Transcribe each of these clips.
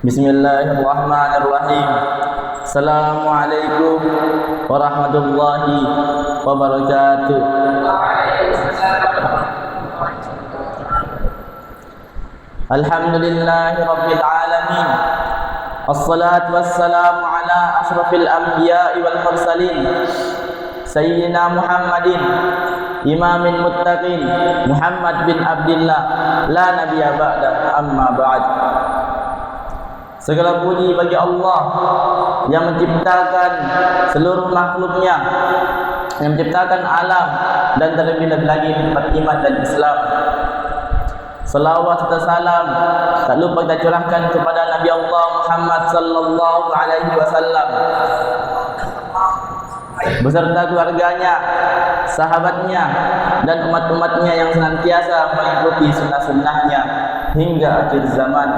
Bismillahirrahmanirrahim. Assalamualaikum warahmatullahi wabarakatuh. Alhamdulillahi rabbil alamin. Assalatu wassalamu ala ashrafil anbiya'i wal mursalin Sayyidina Muhammadin imamin muttaqin Muhammad bin Abdillah la nabiyya ba'da, amma ba'd. Segala puji bagi Allah yang menciptakan seluruh makhluknya, yang menciptakan alam, dan terlebih lagi nikmat iman dan Islam. Salawat serta salam tak lupa kita curahkan kepada Nabi Allah Muhammad sallallahu alaihi wasallam beserta keluarganya, sahabatnya, dan umat-umatnya yang senantiasa mengikuti sunnah-sunnahnya hingga akhir zaman.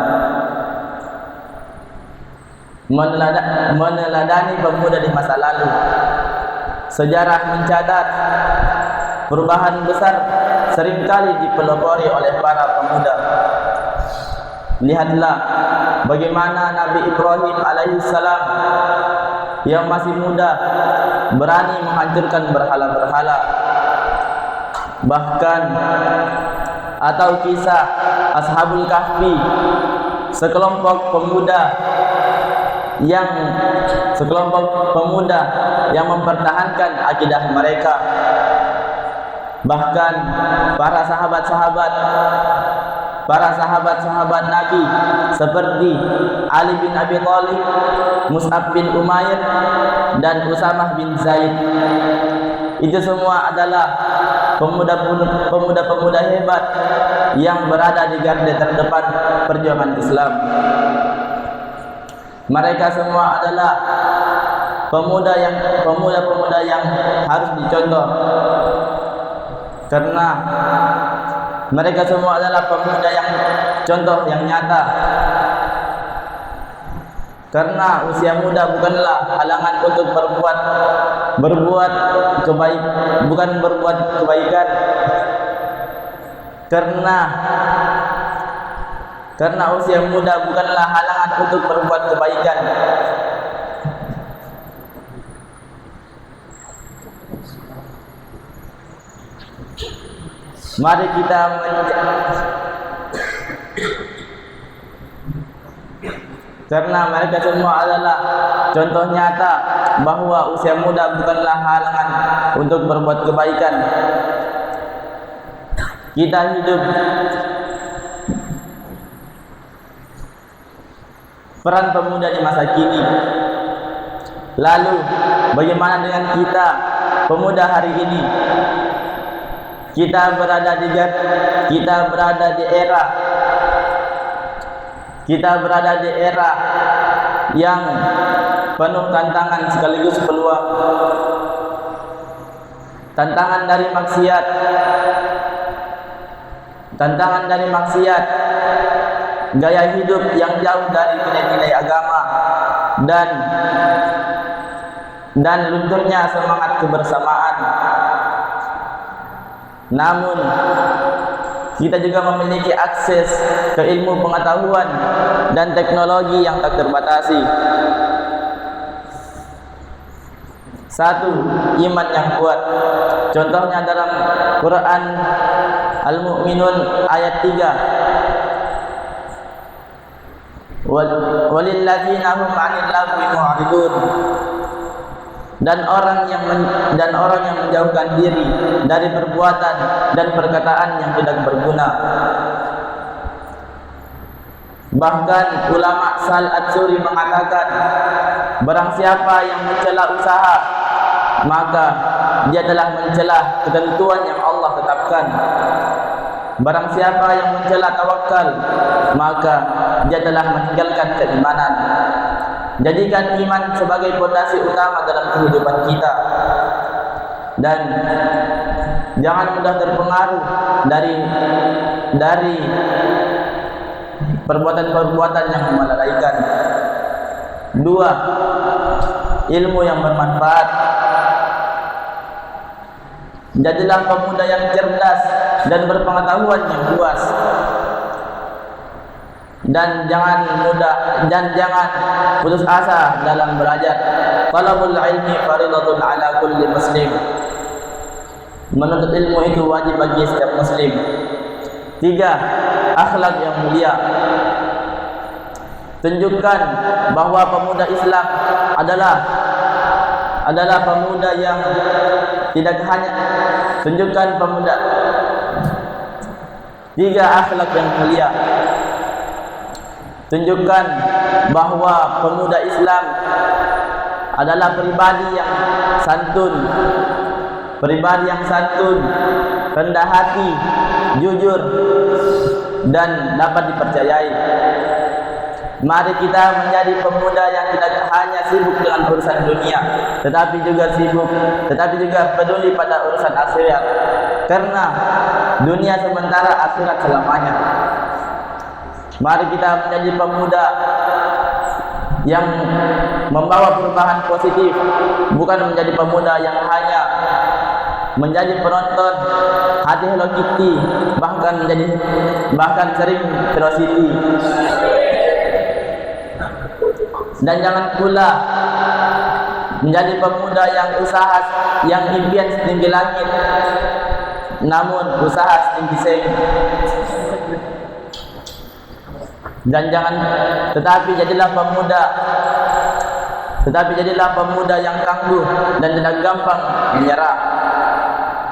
Meneladani pemuda di masa lalu, sejarah mencatat perubahan besar seringkali dipelopori oleh para pemuda. Lihatlah bagaimana Nabi Ibrahim alaihissalam yang masih muda berani menghancurkan berhala-berhala. Bahkan atau kisah Ashabul Kahfi, sekelompok pemuda yang mempertahankan akidah mereka. Bahkan para sahabat Nabi seperti Ali bin Abi Thalib, Mus'ab bin Umair, dan Usamah bin Zaid, itu semua adalah pemuda-pemuda hebat yang berada di garda terdepan perjuangan Islam. Mereka semua adalah pemuda-pemuda yang harus dicontoh, karena mereka semua adalah pemuda yang contoh yang nyata. Karena usia muda bukanlah halangan untuk berbuat kebaikan. Karena usia muda bukanlah halangan untuk berbuat kebaikan. Mari kita karena mereka semua adalah contoh nyata bahwa usia muda bukanlah halangan untuk berbuat kebaikan. Kita hidup peran pemuda di masa kini. Lalu bagaimana dengan kita pemuda hari ini? Kita berada di era yang penuh tantangan sekaligus peluang. Tantangan dari maksiat, gaya hidup yang jauh dari nilai-nilai agama, dan lunturnya semangat kebersamaan. Namun kita juga memiliki akses ke ilmu pengetahuan dan teknologi yang tak terbatasi. Satu, iman yang kuat. Contohnya dalam Quran Al-Mu'minun ayat 3. Walilladzina hum 'anil lagwi mu'ridun. Dan orang yang menjauhkan diri dari perbuatan dan perkataan yang tidak berguna. Bahkan ulama Sal Atsuri mengatakan, barang siapa yang mencela usaha, maka dia telah mencela ketentuan yang Allah tetapkan. Barang siapa yang mencela tawakal, maka dia telah meninggalkan keimanan. Jadikan iman sebagai fondasi utama dalam kehidupan kita, dan jangan mudah terpengaruh dari perbuatan-perbuatan yang melalaikan. Dua, ilmu yang bermanfaat. Jadilah pemuda yang cerdas dan berpengetahuan yang luas. dan jangan putus asa dalam belajar. Talabul ilmi faridatun ala kulli muslim. Menuntut ilmu itu wajib bagi setiap muslim. 3. Akhlak yang mulia. Tunjukkan bahwa pemuda Islam adalah pemuda yang tidak hanya tunjukkan pemuda. 3. Akhlak yang mulia. Tunjukkan bahwa pemuda Islam adalah pribadi yang santun, rendah hati, jujur, dan dapat dipercayai. Mari kita menjadi pemuda yang tidak hanya sibuk dengan urusan dunia, tetapi juga peduli pada urusan akhirat. Karena dunia sementara, akhirat selamanya. Mari kita menjadi pemuda yang membawa perubahan positif, bukan menjadi pemuda yang hanya menjadi penonton hati Hello Kitty, bahkan sering Velocity. Dan jangan pula menjadi pemuda yang impian setinggi langit, namun usaha setinggi seng. Tetapi jadilah pemuda yang tangguh dan tidak gampang menyerah.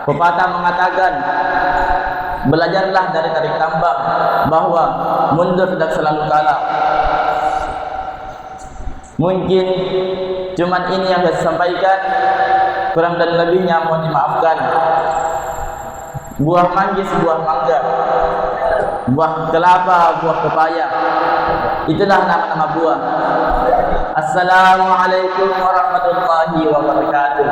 Pepatah mengatakan, belajarlah dari tarik tambang, bahwa mundur tidak selalu kalah. Mungkin cuman ini yang saya sampaikan, kurang dan lebihnya mohon dimaafkan. Buah manggis, buah mangga, buah kelapa, buah pepaya, itulah nama-nama buah. Assalamualaikum warahmatullahi wabarakatuh.